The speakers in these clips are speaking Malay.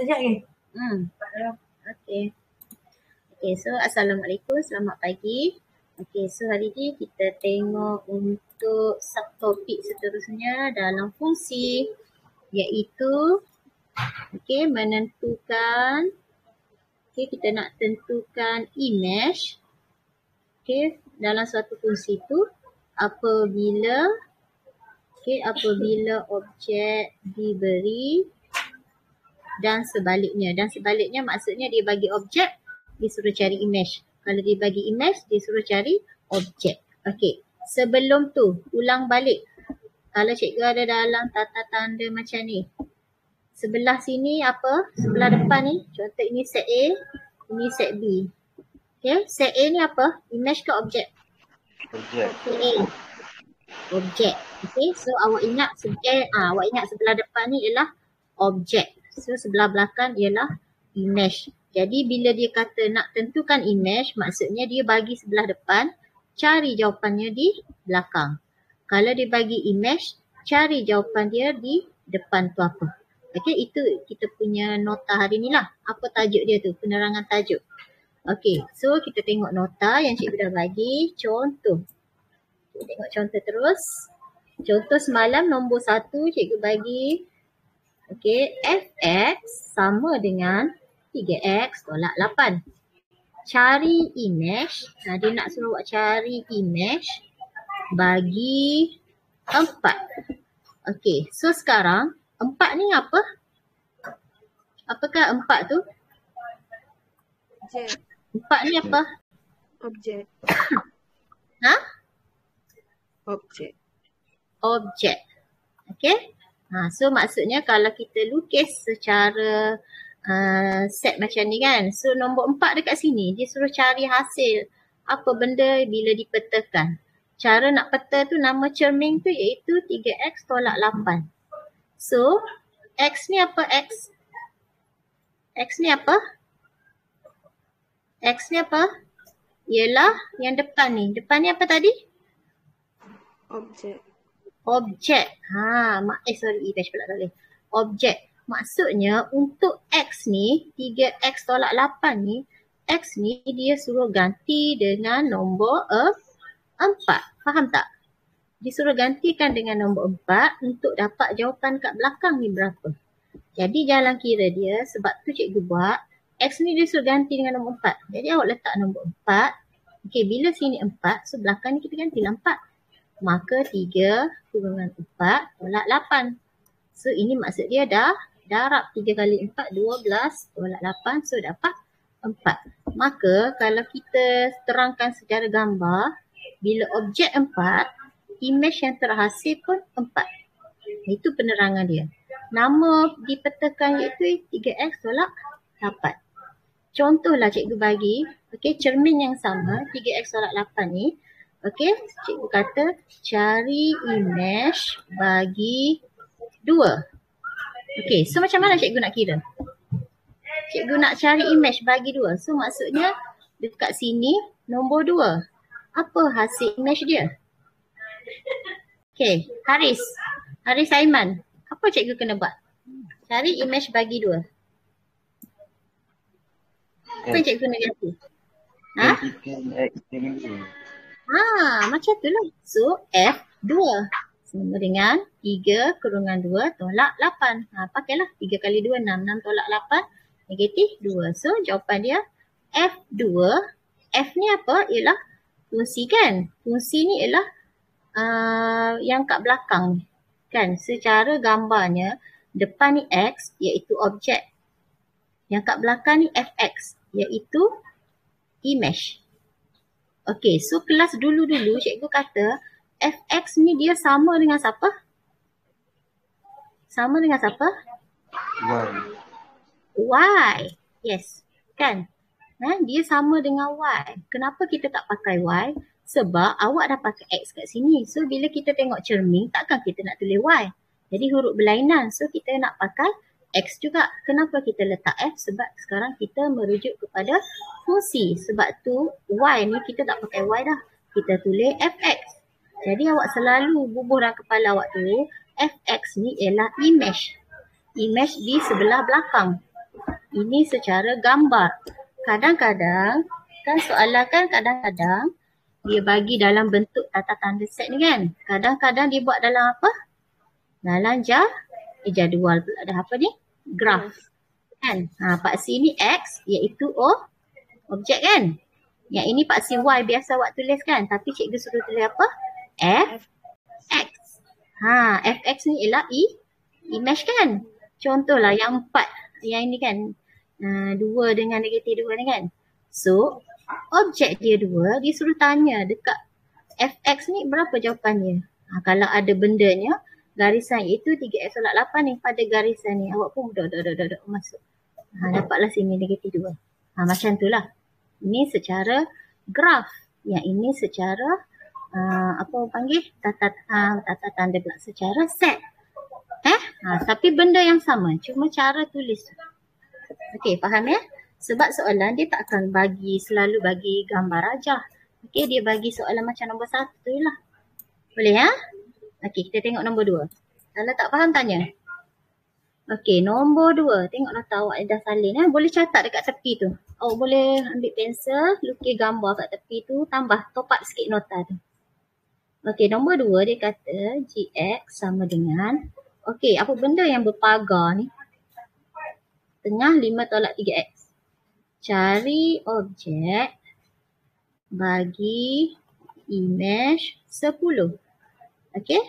Okey. Okey, so Assalamualaikum, selamat pagi. Okey, so hari ni kita tengok untuk subtopik seterusnya dalam fungsi, iaitu menentukan, kita nak tentukan image dalam suatu fungsi tu apabila objek diberi dan sebaliknya. Dan sebaliknya maksudnya dia bagi objek, dia suruh cari image. Kalau dia bagi image, dia suruh cari objek. Okey, sebelum tu ulang balik. Kalau cikgu ada dalam tata tanda macam ni, sebelah sini apa? Sebelah depan ni, contoh ini set A, ini set B. Okey, set A ni apa? Image ke objek? Objek. Set A. Objek. Okey, so awak ingat sebelah depan ni ialah objek. So sebelah belakang ialah image. Jadi bila dia kata nak tentukan image, maksudnya dia bagi sebelah depan, cari jawapannya di belakang. Kalau dia bagi image, cari jawapan dia di depan tu apa. Okey, itu kita punya nota hari ni lah. Apa tajuk dia tu? Penerangan tajuk. Okey, so kita tengok nota yang cikgu dah bagi. Contoh. Kita tengok contoh terus. Contoh semalam nombor 1 cikgu bagi. Okey, fx sama dengan 3x tolak 8. Cari image. Dia nak suruh buat cari image bagi 4. Okey, so sekarang 4 ni apa? Apakah 4 tu? Objek. 4 ni apa? Objek. Ha? Objek. Objek. Okey? So maksudnya kalau kita lukis secara set macam ni kan. So nombor 4 dekat sini dia suruh cari hasil apa benda bila dipetakan. Cara nak peta tu nama cermin tu iaitu 3x tolak 8. So x ni apa x? X ni apa? X ni apa? Ialah yang depan ni. Depan ni apa tadi? Objek. Objek. Image pula tak boleh. Objek. Maksudnya untuk X ni, 3X tolak 8 ni, X ni dia suruh ganti dengan nombor 4. Faham tak? Dia suruh gantikan dengan nombor 4 untuk dapat jawapan kat belakang ni berapa. Jadi jalan kira dia, sebab tu cikgu buat, X ni dia suruh ganti dengan nombor 4. Jadi awak letak nombor 4. Okey, bila sini 4, so belakang ni kita gantilah 4. Maka 3 kurungan 4 tolak 8. So ini maksud dia dah darab 3 kali 4, 12 tolak 8. So dapat 4. Maka kalau kita terangkan secara gambar, bila objek 4, image yang terhasil pun 4. Itu penerangan dia. Nama dipetakan iaitu 3x tolak 8. Contohlah cikgu bagi, cermin yang sama 3x tolak 8 ni. Okey, cikgu kata cari image bagi 2. Okey, so macam mana cikgu nak kira? Cikgu nak cari image bagi 2. So maksudnya dekat sini nombor 2. Apa hasil image dia? Okey, Haris Aiman. Apa cikgu kena buat? Cari image bagi 2. Apa yang cikgu kena ganti? X dengan 2. Macam tu lah. So, F2 sama dengan 3 kurungan 2 tolak 8. Pakailah 3 kali 2, 6. 6 tolak 8, negatif 2. So, jawapan dia F2. F ni apa? Ialah fungsi kan? Fungsi ni ialah yang kat belakang kan? Secara gambarnya, depan ni X iaitu objek. Yang kat belakang ni Fx iaitu image. Okey, so kelas dulu-dulu cikgu kata Fx ni dia sama dengan siapa? Sama dengan siapa? Y. Yes, kan? Dia sama dengan Y. Kenapa kita tak pakai Y? Sebab awak dah pakai X kat sini. So bila kita tengok cermin, takkan kita nak tulis Y. Jadi huruf berlainan. So kita nak pakai X juga. Kenapa kita letak F? Sebab sekarang kita merujuk kepada fungsi. Sebab tu Y ni kita tak pakai Y dah. Kita tulis Fx. Jadi awak selalu bubuh dalam kepala awak tu, Fx ni ialah image. Image di sebelah belakang. Ini secara gambar. Kadang-kadang, kan soalan kan kadang-kadang dia bagi dalam bentuk tata tanda set ni kan. Kadang-kadang dia buat dalam apa? Dalam jadual pula dah apa ni? Graf. Kan? Paksi ni X iaitu objek kan? Yang ini paksi Y biasa awak tulis kan? Tapi cikgu suruh tulis apa? Fx. Fx ni ialah image kan? Contohlah yang 4. Yang ini kan? 2 dengan negatif 2 ni kan? So, objek dia 2, dia suruh tanya dekat Fx ni berapa jawapannya? Kalau ada bendanya, garisan itu 3x tolak 8 ni pada garisan ni. Awak pun dah masuk. Dapatlah sini negatif 2. Macam tu lah. Ini secara graf. Yang ini secara apa orang panggil? Tata tanda pula. Secara set. Tapi benda yang sama. Cuma cara tulis. Okey, faham ya? Sebab soalan dia tak akan selalu bagi gambar rajah. Okey, dia bagi soalan macam nombor 1 tu lah. Boleh ya? Okey, kita tengok nombor 2. Kalau tak faham tanya. Okey, nombor 2. Tengok nota awak dah salin. Boleh catat dekat tepi tu. Awak boleh ambil pensel, lukis gambar kat tepi tu, tambah top up sikit nota tu. Okey, nombor 2 dia kata Gx sama dengan, okey, apa benda yang berpagar ni? Tengah 5 tolak 3x. Cari objek bagi image 10. Okey?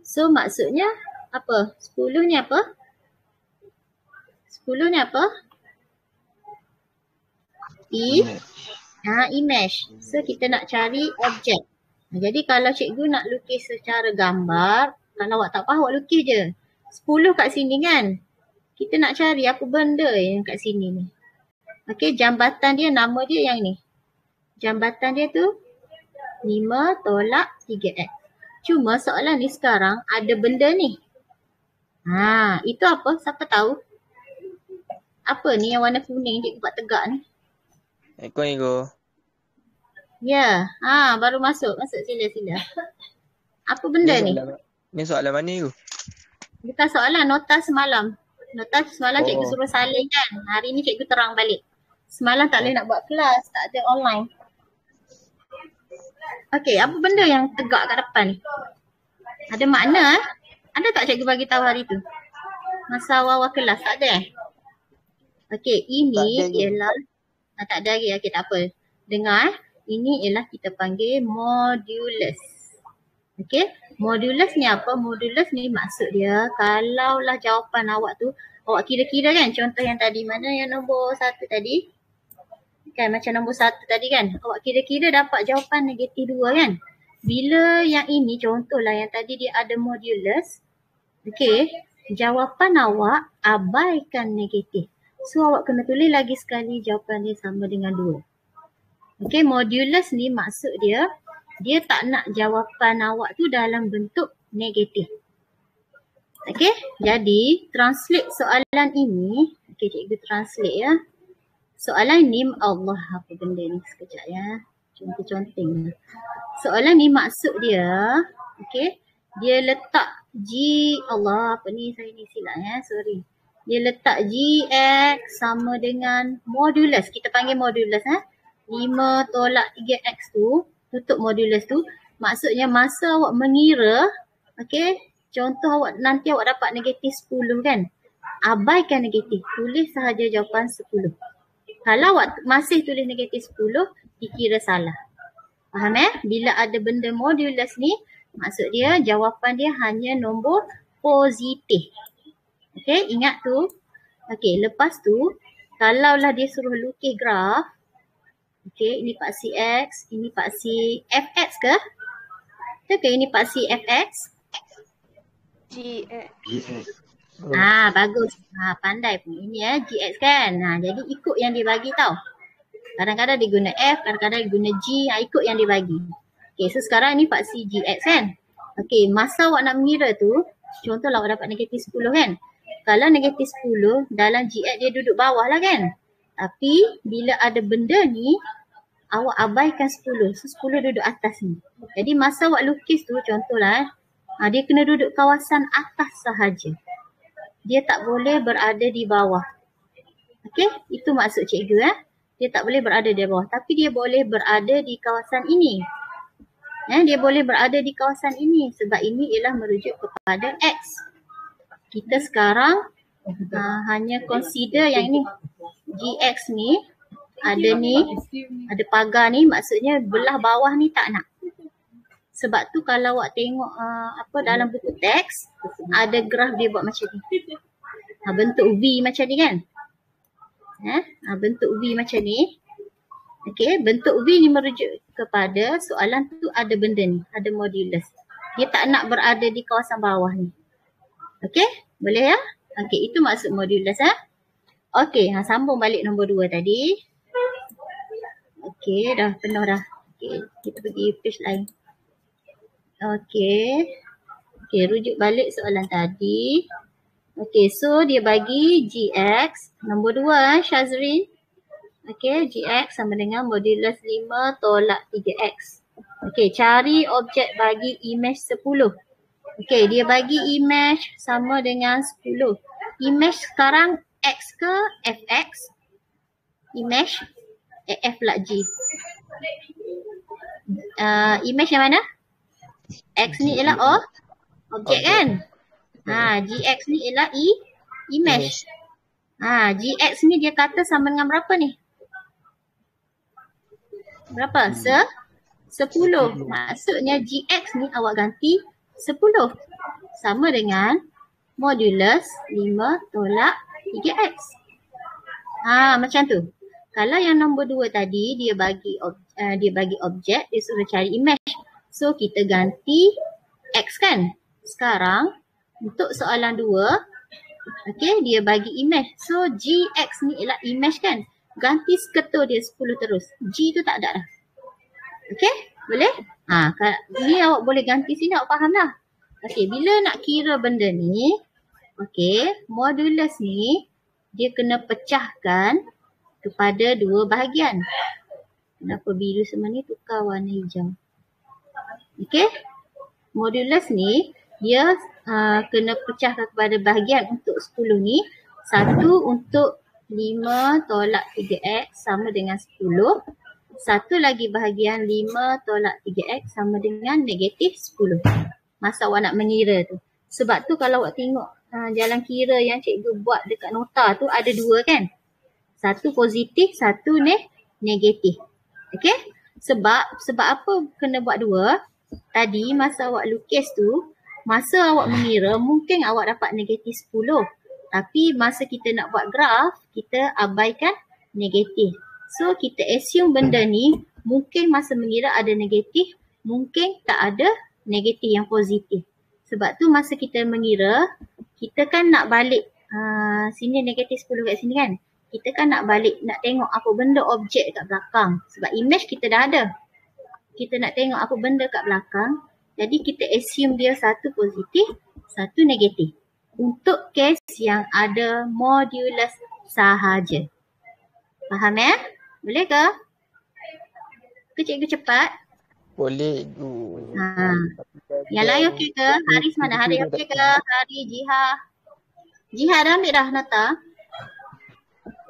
So maksudnya apa? 10 ni apa? 10 ni apa? Image. So kita nak cari objek. Jadi kalau cikgu nak lukis secara gambar, kalau awak tak faham awak lukis je. 10 kat sini kan? Kita nak cari apa benda yang kat sini ni. Okey, jambatan dia, nama dia yang ni. Jambatan dia tu 5 tolak 3x. Cuma soalan ni sekarang ada benda ni. Itu apa? Siapa tahu? Apa ni yang warna kuning cikgu buat tegak ni? Ego. Ya, baru masuk. Masuk sila. Apa benda ni? Ni soalan mana tu? Bukan soalan, nota semalam. Nota semalam cikgu suruh salin kan. Hari ni cikgu terang balik. Semalam tak boleh nak buat kelas, tak ada online. Okey, apa benda yang tegak kat depan ni? Ada makna Ada tak cikgu bagi tahu hari tu? Masa awal kelas tak ada Okey, ini ialah tak ada lagi. Okey, tak apa. Dengar ini ialah kita panggil modulus. Okey, modulus ni apa? Modulus ni maksud dia kalaulah jawapan awak tu awak kira-kira kan, contoh yang tadi mana yang nombor 1 tadi? Kan macam nombor 1 tadi kan, awak kira-kira dapat jawapan negatif 2 kan. Bila yang ini contohlah yang tadi dia ada modulus, okey, jawapan awak abaikan negatif. So awak kena tulis lagi sekali jawapan dia sama dengan 2. Okey, modulus ni maksud dia tak nak jawapan awak tu dalam bentuk negatif. Okey, jadi translate soalan ini. Okey, cikgu translate ya. Soalan ni Allah apa benda ni sekejap ya. Contoh-contoh. Soalan ni maksud dia, okey, dia letak Allah apa ni saya ni silap ya, sorry. Dia letak Gx sama dengan modulus. Kita panggil modulus 5 tolak 3x tu, tutup modulus tu. Maksudnya masa awak mengira, okey, contoh nanti awak dapat negatif 10 kan. Abaikan negatif, tulis sahaja jawapan 10. Kalau awak masih tulis negatif 10, dikira salah. Faham Bila ada benda modulus ni, maksud dia jawapan dia hanya nombor positif. Okey, ingat tu. Okey, lepas tu, kalaulah dia suruh lukis graf, okey, ini paksi X, ini paksi Fx ke? Ke ini paksi Fx? Gx. Bagus. Pandai pun. Ini Gx kan. Jadi ikut yang dia bagi tau. Kadang-kadang dia guna F, kadang-kadang dia guna G. Ikut yang dia bagi. Okay, so sekarang ni paksi Gx kan. Okay, masa awak nak mengira tu, contohlah awak dapat negatif 10 kan. Kalau negatif 10, dalam Gx dia duduk bawah lah kan. Tapi bila ada benda ni, awak abaikan 10. So 10 duduk atas ni. Jadi masa awak lukis tu, contohlah dia kena duduk kawasan atas sahaja. Dia tak boleh berada di bawah. Okey, itu maksud cikgu. Dia tak boleh berada di bawah, tapi dia boleh berada di kawasan ini. Dia boleh berada di kawasan ini sebab ini ialah merujuk kepada X. Kita sekarang hanya consider yang ini. GX ni, ada pagar ni, maksudnya belah bawah ni tak nak. Sebab tu kalau awak tengok dalam buku teks, ada graf dia buat macam ni. Bentuk V macam ni kan. Bentuk V macam ni. Okey, bentuk V ni merujuk kepada soalan tu ada benda ni, ada modulus. Dia tak nak berada di kawasan bawah ni. Okey, boleh ya? Okey, itu maksud modulus. Okey, sambung balik nombor 2 tadi. Okey, dah penuh dah. Okey, kita pergi page lain. Okey, rujuk balik soalan tadi. Okey, so dia bagi GX nombor 2 Syazrin. Okey, GX sama dengan modulus 5 tolak 3X. Okey, cari objek bagi image 10. Okey, dia bagi image sama dengan 10. Image sekarang X ke Fx? Image F pula G. Image yang mana? X ni ialah objek kan? GX ni ialah image. GX ni dia kata sama dengan berapa ni? Berapa? 10. Maksudnya GX ni awak ganti 10. Sama dengan modulus 5 tolak 3X. Macam tu. Kalau yang nombor 2 tadi dia bagi objek, dia suruh cari image. So kita ganti X kan. Sekarang untuk soalan 2, okey, dia bagi image. So GX ni ialah image kan. Ganti seketul dia 10 terus. G tu tak ada dah. Okey, boleh? Ni awak boleh ganti sini, awak faham dah. Okey, bila nak kira benda ni, okey, modulus ni dia kena pecahkan kepada 2 bahagian. Kenapa biru semua ni tukar warna hijau? Okey, modulus ni dia kena pecahkan kepada bahagian untuk 10 ni. Satu untuk 5 tolak 3X sama dengan 10. Satu lagi bahagian 5 tolak 3X sama dengan negatif 10. Masa awak nak mengira tu. Sebab tu kalau awak tengok jalan kira yang cikgu buat dekat nota tu ada 2 kan. Satu positif, satu negatif. Okey? Sebab apa kena buat 2? Tadi masa awak lukis tu, masa awak mengira mungkin awak dapat negatif 10. Tapi masa kita nak buat graf, kita abaikan negatif. So kita assume benda ni mungkin masa mengira ada negatif, mungkin tak ada negatif yang positif. Sebab tu masa kita mengira, kita kan nak balik sini negatif 10 kat sini kan. Kita kan nak balik, nak tengok apa benda objek kat belakang. Sebab image kita dah ada. Kita nak tengok apa benda kat belakang. Jadi kita assume dia satu positif, satu negatif. Untuk kes yang ada modulus sahaja. Faham ya? Boleh ke? Ke cikgu cepat? Boleh. Yang lain okey ke? Haris mana? Haris okey ke? Haris, Jiha. Jiha dah ambil dah nota?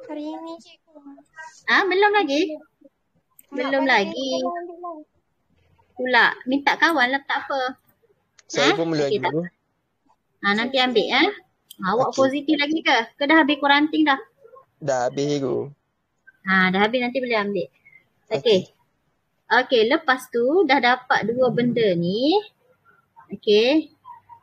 Hari ini cikgu. Belum lagi? Belum lagi. Pula. Minta kawan lah, tak apa. Saya pun belum lagi. Nanti ambil ya. Awak positif lagi ke? Ke dah habis kuarantin dah? Dah habis cikgu. Dah habis nanti boleh ambil. Okey, lepas tu dah dapat 2 benda ni. Okey.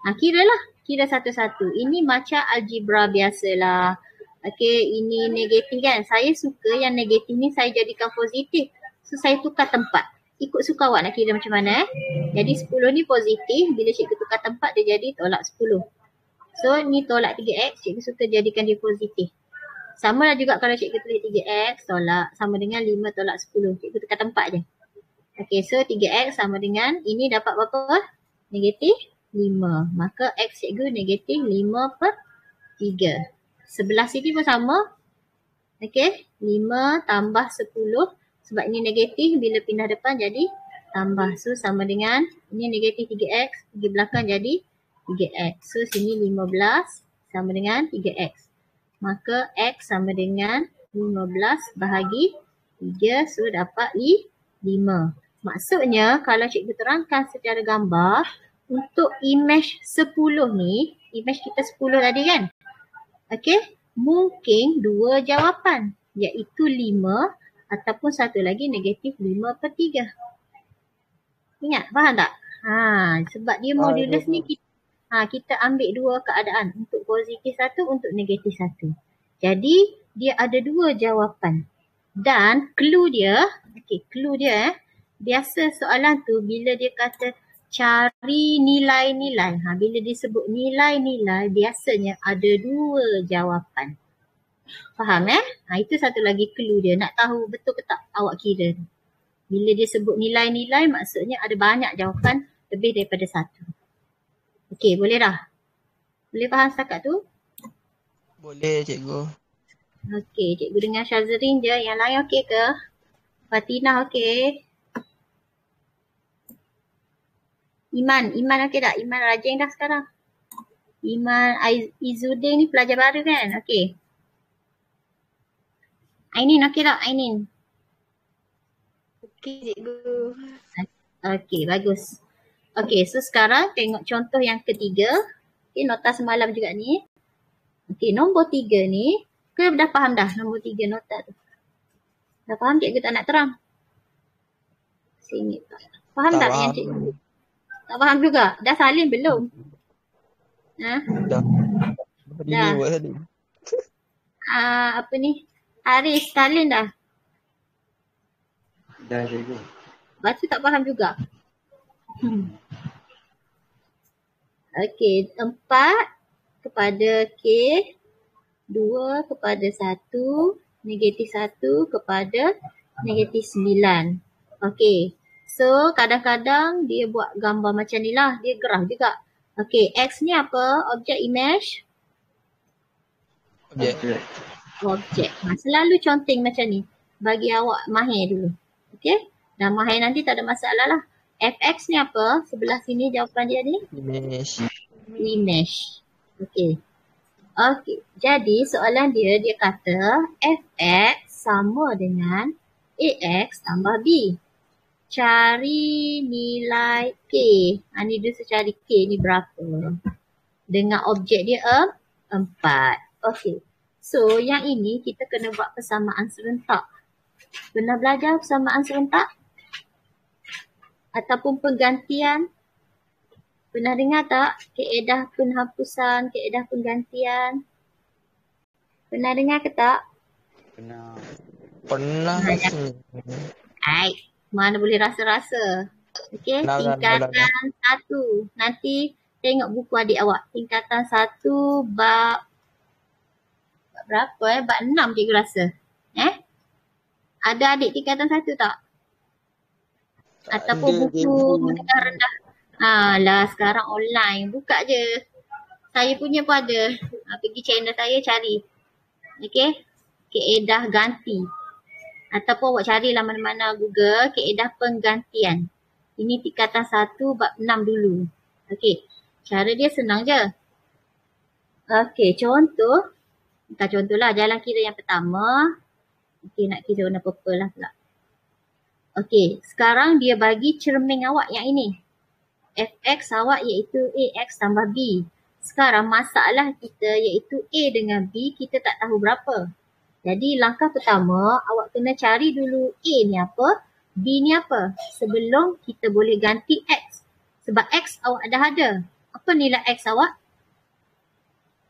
Kiralah. Kira satu-satu. Ini macam algebra biasalah. Okey, ini negatif kan. Saya suka yang negatif ni saya jadikan positif. So saya tukar tempat. Ikut suka awak nak kira macam mana Jadi 10 ni positif. Bila cikgu tukar tempat dia jadi tolak 10. So ni tolak 3X. Cikgu suka jadikan dia positif. Sama lah juga kalau cikgu tulis 3X tolak sama dengan 5 tolak 10. Cikgu tukar tempat je. Okey, so 3X sama dengan ini dapat berapa? Negatif 5. Maka X cikgu negatif 5 per 3. Sebelah sini pun sama. Okey, 5 tambah 10. Sebab ini negatif, bila pindah depan jadi tambah. So sama dengan, ini negatif 3X, pergi belakang jadi 3X. So sini 15 sama dengan 3X. Maka X sama dengan 15 bahagi 3. So dapat 5. Maksudnya kalau cikgu terangkan secara gambar, untuk image 10 ni, image kita 10 tadi kan? Okey, mungkin 2 jawapan, iaitu 5 ataupun satu lagi negatif 5/3. Ingat, faham tak? Sebab dia modulus ni kita ambil 2 keadaan, untuk positif 1, untuk negatif 1. Jadi dia ada 2 jawapan. Dan clue dia, biasa soalan tu bila dia kata cari nilai-nilai. Bila disebut nilai-nilai, biasanya ada 2 jawapan. Faham Itu satu lagi clue dia. Nak tahu betul ke tak awak kira. Bila dia sebut nilai-nilai, maksudnya ada banyak jawapan, lebih daripada 1. Okey, boleh dah? Boleh faham setakat tu? Boleh cikgu. Okey, cikgu dengan Syazrin je. Yang lain okey ke? Fatinah okey? Iman okey tak? Iman rajin dah sekarang. Iman Izzuddin ni pelajar baru kan? Okey. Ainin okey tak? Ainin? Okey cikgu. Okey, bagus. Okey, so sekarang tengok contoh yang ketiga. Okey, nota semalam juga ni. Okey, nombor 3 ni. Kau dah faham dah nombor 3 nota tu? Dah faham cikgu tak nak terang? Sini tak. Faham tak yang cikgu? Tak faham juga? Dah salin belum? Dah. Dah. Buat tadi. Apa ni? Haris, salin dah? Dah cikgu. Lepas tu tak faham juga? Okey, 4 kepada K, 2 kepada 1, negatif 1 kepada negatif 9. Okey, so kadang-kadang dia buat gambar macam ni lah, dia gerah juga. Okey, X ni apa? Objek, image? Objek. Objek. Selalu conteng macam ni. Bagi awak mahir dulu. Okey, dah mahir nanti tak ada masalah lah. Fx ni apa? Sebelah sini jawapan dia ni? Image. Okey. Okey. Jadi soalan dia kata Fx sama dengan Ax tambah B. Cari nilai K. Ni dia cari K ni berapa. Dengan objek dia 4. Okey. So yang ini kita kena buat persamaan serentak. Pernah belajar persamaan serentak? Ataupun penggantian? Pernah dengar tak? Kaedah penghapusan, kaedah penggantian? Pernah dengar ke tak? Pernah. Mana boleh rasa-rasa. Okey, tingkatan 1. Nanti tengok buku adik awak. Tingkatan 1 bab berapa Bab 6 cikgu rasa. Ada adik tingkatan 1 tak? Ataupun buku menengah rendah. Lah sekarang online. Buka je. Saya punya pun ada. Pergi channel saya cari. Okey. Kaedah ganti. Ataupun awak carilah mana-mana Google. Kaedah penggantian. Ini tingkatan 1 bab 6 dulu. Okey. Cara dia senang je. Okey. Contoh. Bukan contoh lah. Jalan kira yang pertama. Okey. Nak kira warna purple lah pula. Okey, sekarang dia bagi cermin awak yang ini. Fx awak iaitu Ax tambah B. Sekarang masalah kita iaitu A dengan B kita tak tahu berapa. Jadi langkah pertama awak kena cari dulu A ni apa, B ni apa. Sebelum kita boleh ganti X. Sebab X awak dah ada. Apa nilai X awak?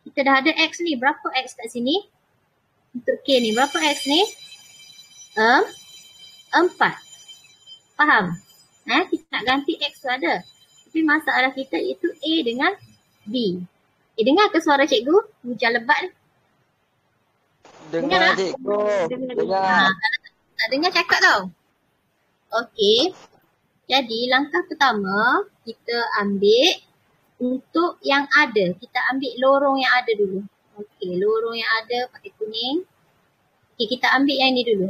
Kita dah ada X ni. Berapa X kat sini? Untuk K ni. Berapa X ni? 4. Faham? Kita nak ganti X tu ada. Tapi masalah kita iaitu A dengan B. Dengar ke suara cikgu? Hujan lebat ni. Dengar cikgu. Dengar. Tak dengar cakap tau. Okey. Jadi langkah pertama kita ambil untuk yang ada. Kita ambil lorong yang ada dulu. Okey, lorong yang ada pakai kuning. Okey, kita ambil yang ni dulu.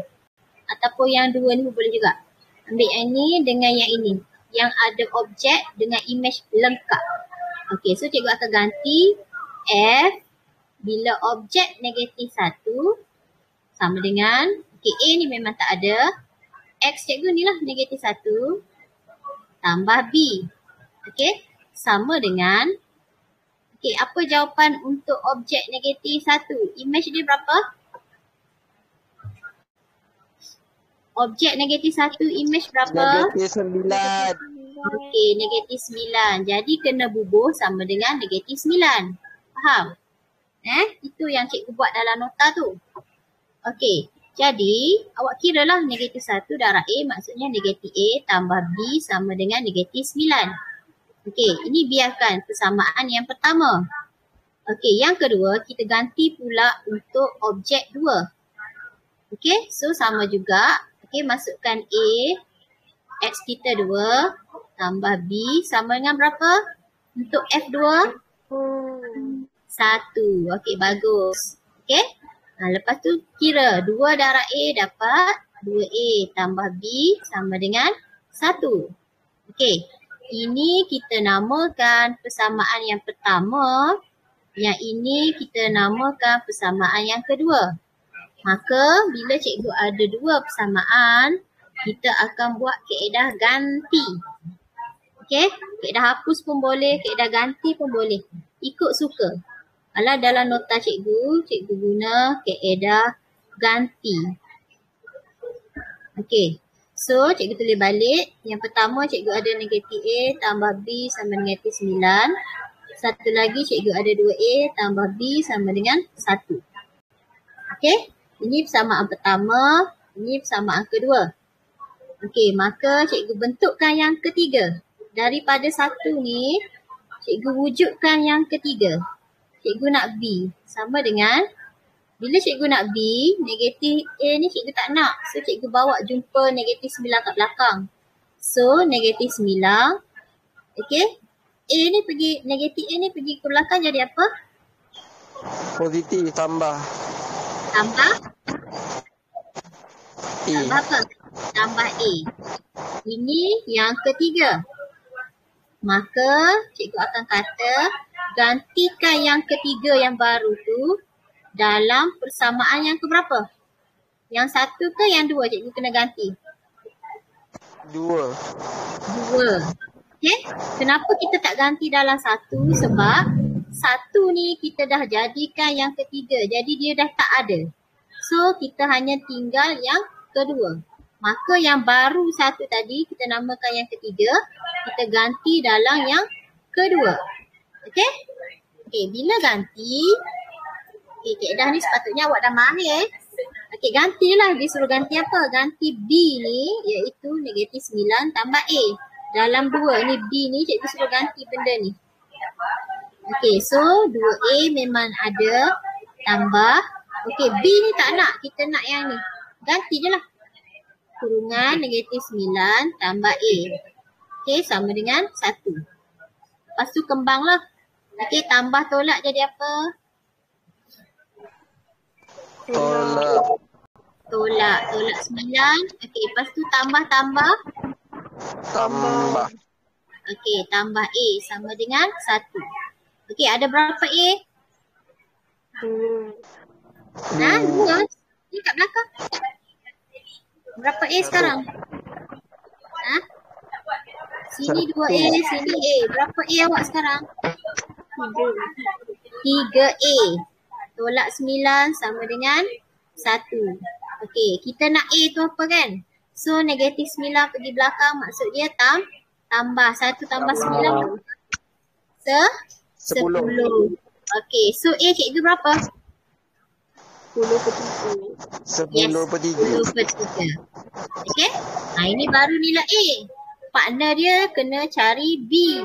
Ataupun yang dua ni boleh juga. Ambil yang ni dengan yang ini. Yang ada objek dengan image lengkap. Okey, so cikgu akan ganti F bila objek negatif 1 sama dengan, okey, A ni memang tak ada. X cikgu ni lah negatif 1 tambah B. Okey, sama dengan, okey, apa jawapan untuk objek negatif 1? Image dia berapa? Objek negatif 1 image berapa? Negatif 9. Okey, negatif 9. Jadi kena bubuh sama dengan negatif 9. Faham? Itu yang cikgu buat dalam nota tu. Okey, jadi awak kira lah negatif 1 darab A maksudnya negatif A tambah B sama dengan negatif 9. Okey, ini biarkan persamaan yang pertama. Okey, yang kedua kita ganti pula untuk objek 2. Okey, so sama juga. Okey, masukkan A, X kita 2 tambah B sama dengan berapa? Untuk F2? 1. Okey, bagus. Okey. Lepas tu kira 2 darab A dapat 2A tambah B sama dengan 1. Okey. Ini kita namakan persamaan yang pertama. Yang ini kita namakan persamaan yang kedua. Maka bila cikgu ada dua persamaan, kita akan buat kaedah ganti. Okey. Kaedah hapus pun boleh, kaedah ganti pun boleh. Ikut suka. Kalau dalam nota cikgu guna kaedah ganti. Okey. So, cikgu tulis balik. Yang pertama, cikgu ada negatif A tambah B sama dengan negatif 9. Satu lagi, cikgu ada 2A tambah B sama dengan 1. Okey. Ini persamaan pertama. Ini persamaan kedua. Okey, maka cikgu bentukkan yang ketiga. Daripada satu ni, cikgu wujudkan yang ketiga. Cikgu nak B sama dengan, bila cikgu nak B, negatif A ni cikgu tak nak. So cikgu bawa jumpa negatif 9 kat belakang. So negatif 9. Okay. A ni pergi, negatif A ni pergi ke belakang jadi apa? Positif tambah. Tambah? A. Tambah apa? Tambah A. Ini yang ketiga. Maka cikgu akan kata, gantikan yang ketiga yang baru tu dalam persamaan yang keberapa? Yang satu ke yang dua cikgu kena ganti? Dua. Okay? Kenapa kita tak ganti dalam satu? Sebab satu ni kita dah jadikan yang ketiga. Jadi dia dah tak ada. So kita hanya tinggal yang kedua. Maka yang baru satu tadi kita namakan yang ketiga. Kita ganti dalam yang kedua. Okay? Okay, bila ganti, okay, kaedah ni sepatutnya awak dah mahir. Okay, gantilah. Dia suruh ganti apa? Ganti B ni iaitu negatif 9 tambah A. Dalam 2 ni B ni cikgu suruh ganti benda ni. Okay, so 2A memang ada tambah. Okay, B ni tak nak. Kita nak yang ni. Ganti je lah. Kurungan negatif 9 tambah A. Okay, sama dengan 1. Lepas tu kembang lah. Okay, tambah tolak jadi apa? Tolak 9. Okay, lepas tu tambah. Okay, tambah A sama dengan 1. Okay, ada berapa A? 2. 2. Ni kat belakang. Berapa A sekarang? Sini 2A, sini A. Berapa A awak sekarang? 3A. Tolak 9 sama dengan 1. Okey, kita nak A tu apa kan? So negatif 9 pergi belakang maksud dia tambah 1 tambah 9. 10. Okey, so A cikgu berapa? 10/3. Yes, 10/3. 10/3. Okey, ini baru nilai A. Partner dia kena cari B.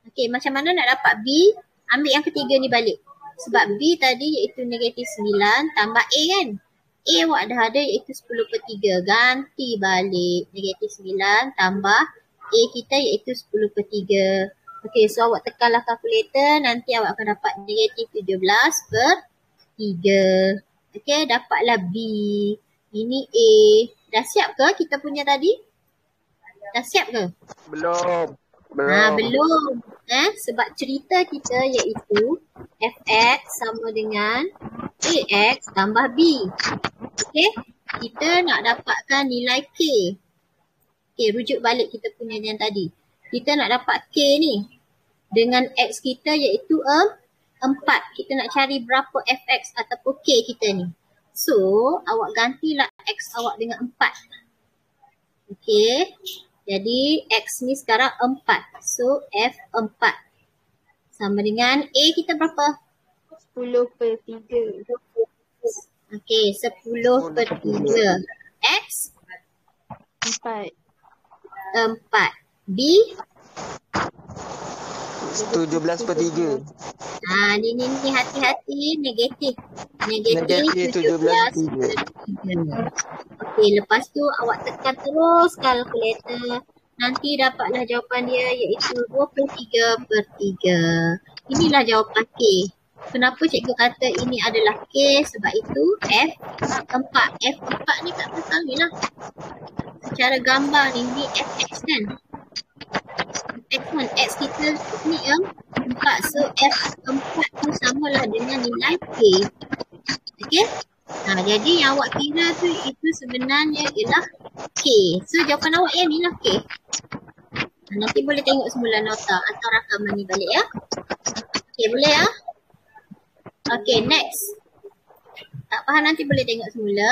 Okey, macam mana nak dapat B? Ambil yang ketiga ni balik. Sebab B tadi iaitu negatif 9 tambah A kan? A awak dah ada iaitu 10/3. Ganti balik negatif 9 tambah A kita iaitu 10/3. Okey, so awak tekanlah kalkulator. Nanti awak akan dapat negatif 17/3. Okey, dapatlah B. Ini A. Dah siap ke kita punya tadi? Dah siap ke? Belum. Belum. Sebab cerita kita iaitu fx sama dengan ax tambah b. Okey, kita nak dapatkan nilai k. Okey, rujuk balik kita punya yang tadi. Kita nak dapat k ni dengan x kita iaitu 4. Kita nak cari berapa fx ataupun k kita ni. So, awak gantilah x awak dengan 4. Okey. Jadi x ni sekarang 4. So F4 sama dengan A kita berapa? 10/3. Okey, 10/3. X 4. 4. B 17/3. Ni hati-hati negatif. Negatif 17/3. Okey, lepas tu awak tekan terus kalkulator. Nanti dapatlah jawapan dia iaitu 23/3. Inilah jawapan K. Kenapa cikgu kata ini adalah K? Sebab itu F4. F4 ni kat belakang ni lah. Secara gambar ni Fx kan? X1, X kita ni 4. So F4 tu samalah dengan nilai K. Okey? Jadi yang awak kira tu itu sebenarnya ialah K. So jawapan awak yang ni lah K. Nanti boleh tengok semula nota atau rakaman ni balik ya. Okey, boleh ya? Okey, next. Tak faham nanti boleh tengok semula.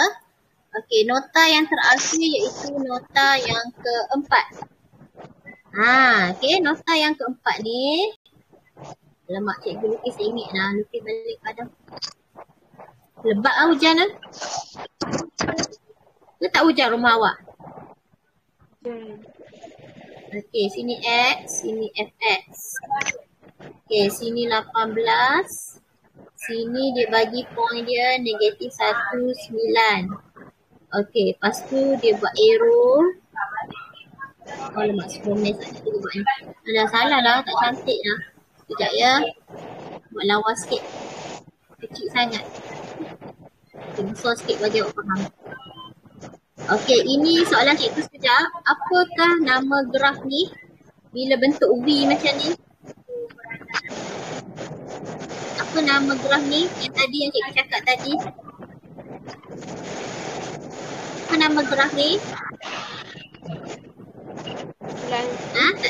Okey, nota yang terakhir iaitu nota yang keempat. Okey, nota yang keempat ni. Lemak cikgu lukis ingat lah. Lukis balik padam. Lebat lah hujan lah. Ke tak hujan rumah awak? Okey, sini X, sini Fx. Okey, sini 18. Sini dia bagi point dia negatif 19. Okey, lepas tu dia buat arrow. Lemak sebelum tak kita buat ni. Dah salah lah, tak cantik lah. Sekejap ya. Buat lawa sikit. Kecil sangat. Besar sikit bagi awak faham. Okey, ini soalan cikgu sekejap. Apakah nama graf ni bila bentuk V macam ni? Apa nama graf ni yang tadi yang cikgu cakap tadi? Apa nama graf ni? Tak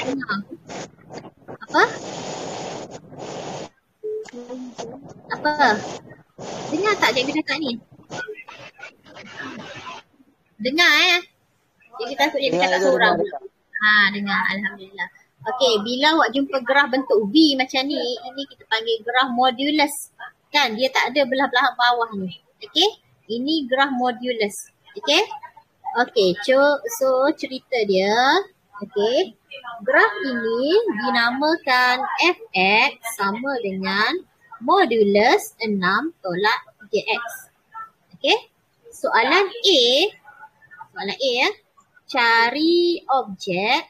dengar. Apa? Apa? Dengar tak cikgu cakap ni? Dengar Cikgu takut cikgu cakap seorang pula. Dengar. Alhamdulillah. Okey, bila awak jumpa graf bentuk V macam ni, ini kita panggil graf modulus. Kan, dia tak ada belah-belah bawah ni. Okey, ini graf modulus. Okey. Okey, so cerita dia. Okey, graf ini dinamakan Fx sama dengan modulus 6 tolak 3x. Okey, soalan A ya. Cari objek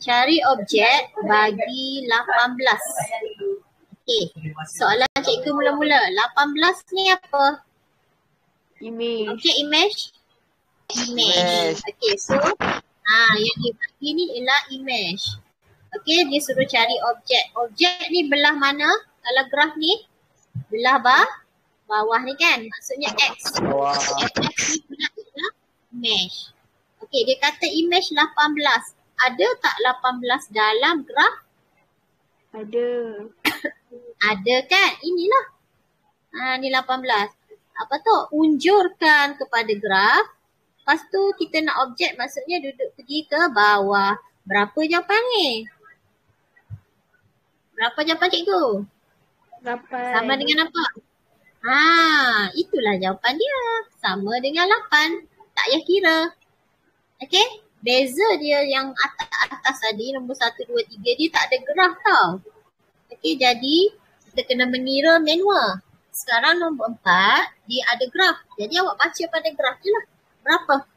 cari objek bagi 18. Okey, soalan cikgu mula-mula. 18 ni apa? Image. Objek image. Okey, so yang dia bagi ni ialah image. Okey, dia suruh cari objek. Objek ni belah mana? Kalau graf ni belah bawah ni kan? Maksudnya X. X ni pula ialah image. Okey, dia kata image 18. Ada tak 18 dalam graf? Ada. Ada kan? Inilah. Ni 18. Apa tu? Unjurkan kepada graf. Lepas tu kita nak objek, maksudnya duduk pergi ke bawah. Berapa jawapan ni? Berapa jawapan cikgu? 8. Sama dengan apa? Itulah jawapan dia. Sama dengan 8. Tak payah kira. Okey? Beza dia yang atas tadi, nombor 1, 2, 3, dia tak ada graf tau. Okey, jadi kita kena mengira manual. Sekarang nombor 4, dia ada graf. Jadi awak baca pada graf je lah. Berapa?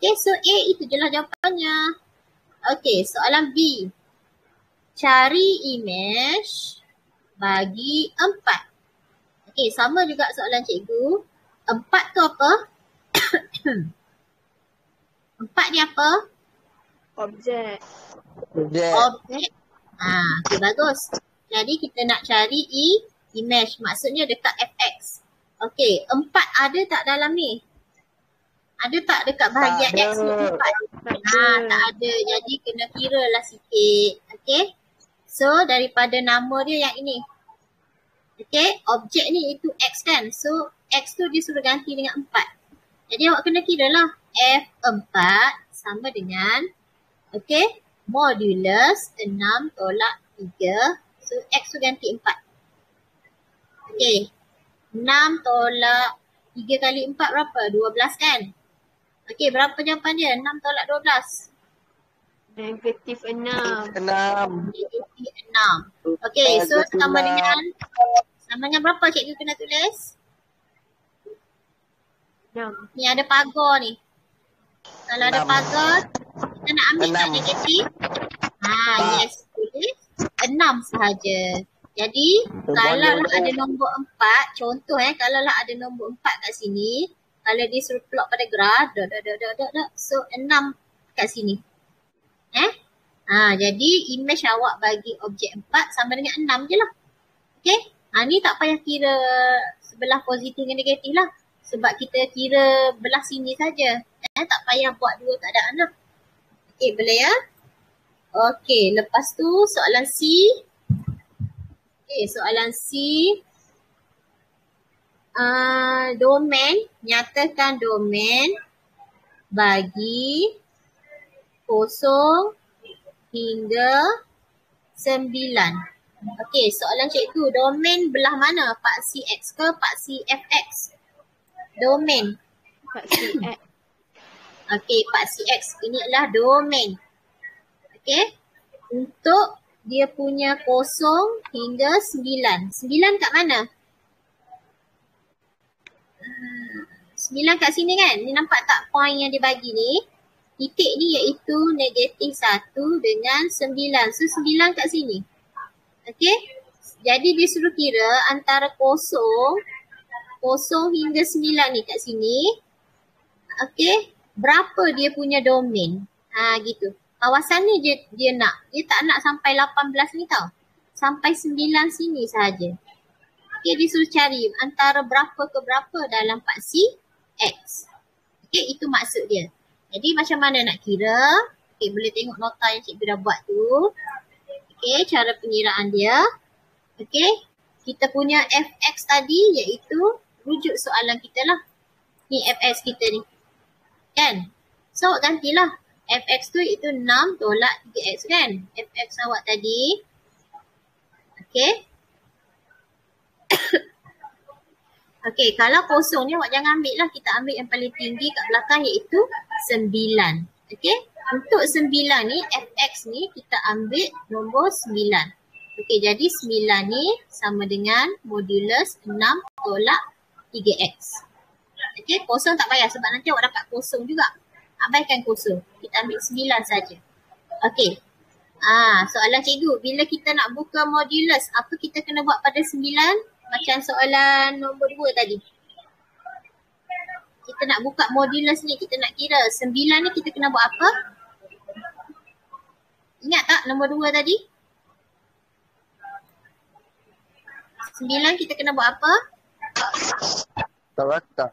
Okey, so A itu je lah jawapannya. Okey, soalan B. Cari image bagi 4. Okey, sama juga soalan cikgu. 4 tu apa? 4 ni apa? Objek. Objek. Objek. Okay, bagus. Jadi kita nak cari image. Maksudnya dekat fx. Okay, 4 ada tak dalam ni? Ada tak dekat bahagian Tak x ni ada. 4? Tak ada. Jadi kena kira lah sikit. Okay. So daripada nama dia yang ini. Okay. Objek ni itu x kan. So x tu dia suruh ganti dengan 4. Jadi awak kena kira lah. F4 sama dengan. Okay. Modulus 6 tolak 3. So x tu ganti 4. Okay. 6 tolak 3 kali 4 berapa? 12 kan? Okay, berapa jawapan dia? 6 tolak 12. Negatif 6. 6. Negatif 6. Okay, so sama dengan berapa cikgu kena tulis? 6. Ni ada pagar ni. Kalau ada 6. pagar, kita nak ambil tak 6. negatif? Tak. Yes, tulis 6 sahaja. Jadi, kalau lah ada nombor 4, contoh kalau lah ada nombor 4 kat sini, kalau dia suruh plot pada graf, so 6 kat sini. Jadi image awak bagi objek 4 sama dengan 6 je lah. Okay, ni tak payah kira sebelah positif dengan negatif lah. Sebab kita kira belah sini saja. Tak payah buat dua keadaan lah. Okay, boleh ya? Okay, lepas tu soalan C. Okay, soalan C. Domain, nyatakan domain bagi 0 hingga 9. Okey, soalan cikgu, domain belah mana? Paksi X ke paksi FX? Domain. Paksi X. Okey, paksi X ini adalah domain. Okey, untuk dia punya 0 hingga 9. 9 kat mana? 9 kat sini kan? Ni nampak tak point yang dia bagi ni? Titik ni iaitu negatif 1 dengan 9. So 9 kat sini. Okey? Jadi dia suruh kira antara 0 hingga 9 ni kat sini. Okey? Berapa dia punya domain? Gitu. Kawasan ni dia nak. Dia tak nak sampai 18 ni tau. Sampai 9 sini sahaja. Okey, dia suruh cari antara berapa ke berapa dalam paksi X. Okey, itu maksud dia. Jadi macam mana nak kira? Okey, boleh tengok nota yang cikgu dah buat tu. Okey, cara pengiraan dia. Okey, kita punya fx tadi iaitu rujuk soalan kita lah. Ni fx kita ni. Kan? So, gantilah. Fx tu itu 6 tolak 3x kan? Fx awak tadi. Okey. Okey, kalau kosong ni awak jangan ambil lah. Kita ambil yang paling tinggi kat belakang iaitu 9. Okey, untuk 9 ni, fx ni kita ambil nombor 9. Okey, jadi 9 ni sama dengan modulus 6 tolak 3x. Okey, kosong tak payah sebab nanti awak dapat kosong juga. Abaikan kosong. Kita ambil 9 saja. Okey. Soalan cikgu, bila kita nak buka modulus, apa kita kena buat pada 9? Macam soalan nombor 2 tadi. Kita nak buka modulus ni, kita nak kira 9 ni kita kena buat apa? Ingat tak nombor 2 tadi? 9 kita kena buat apa? Tak.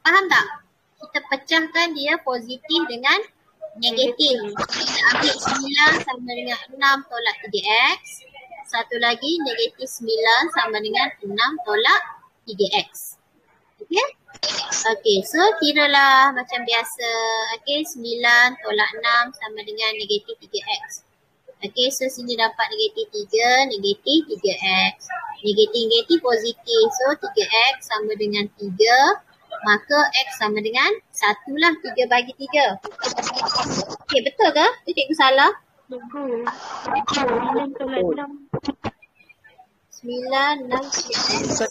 Faham tak? Kita pecahkan dia positif dengan negatif. Kita ambil 9 sama dengan 6 tolak 3x. Satu lagi negatif 9 sama dengan 6 tolak 3x. Okay? Okay, so kiralah macam biasa. Okay, 9 tolak 6 sama dengan negatif 3x. Okay, so sini dapat negatif 3, negatif 3x. Negatif positif. So 3x sama dengan 3. Maka x sama dengan 1 lah. 3 bagi 3. Okay, betul ke? Itu cikgu salah? Tunggu. 9 tolak 6. 9, 6, 3x.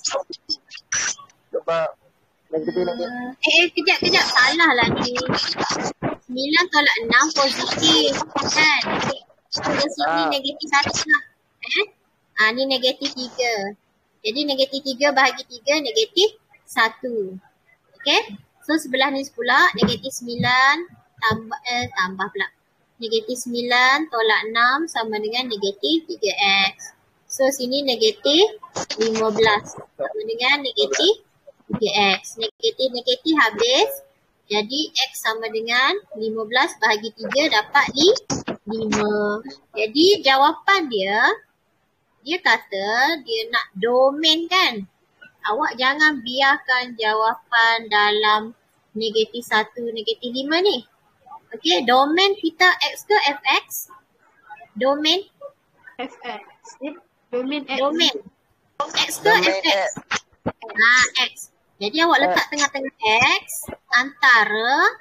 Sebab negatif. Kejap. Salah lah ni. 9 tolak 6 positif. Kan? Di sini negatif 1 lah. Ni negatif 3. Jadi negatif 3 bahagi 3 negatif 1. Okay? So sebelah ni pula negatif 9 tambah pula. Negatif 9 tolak 6 sama dengan negatif 3x. So sini negatif 15 sama dengan negatif 3x. Negatif habis. Jadi x sama dengan 15 bahagi 3 dapat 5. Jadi jawapan dia kata dia nak domain kan. Awak jangan biarkan jawapan dalam negatif 1, negatif 5 ni. Okey, domain kita x ke fx? Domain? FX. Domain X. Domain. X ke Domain fx? X. Jadi awak letak tengah-tengah x antara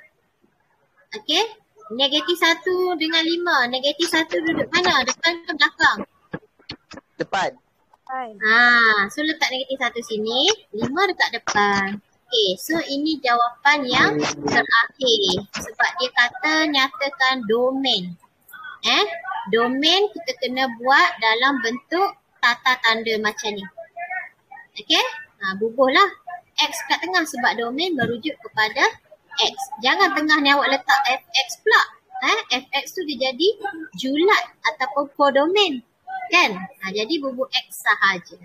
okey, negatif 1 dengan 5. Negatif 1 duduk mana? Depan ke belakang? Depan. So letak negatif 1 sini, 5 dekat depan. Okay, so ini jawapan yang terakhir. Sebab dia kata nyatakan domain. Domain kita kena buat dalam bentuk tata tanda macam ni. Okay, bubuhlah x kat tengah sebab domain merujuk kepada x. Jangan tengah ni awak letak fx pula. Fx tu dia jadi julat ataupun kodomain. Kan? Jadi bubuh x sahaja.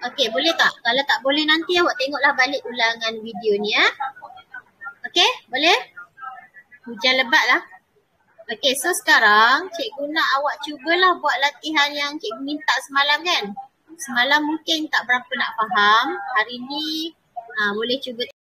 Okey, boleh tak? Kalau tak boleh nanti awak tengoklah balik ulangan video ni Okey, boleh? Hujan lebat lah. Okey, so sekarang cikgu nak awak cubalah buat latihan yang cikgu minta semalam kan? Semalam mungkin tak berapa nak faham. Hari ni boleh cuba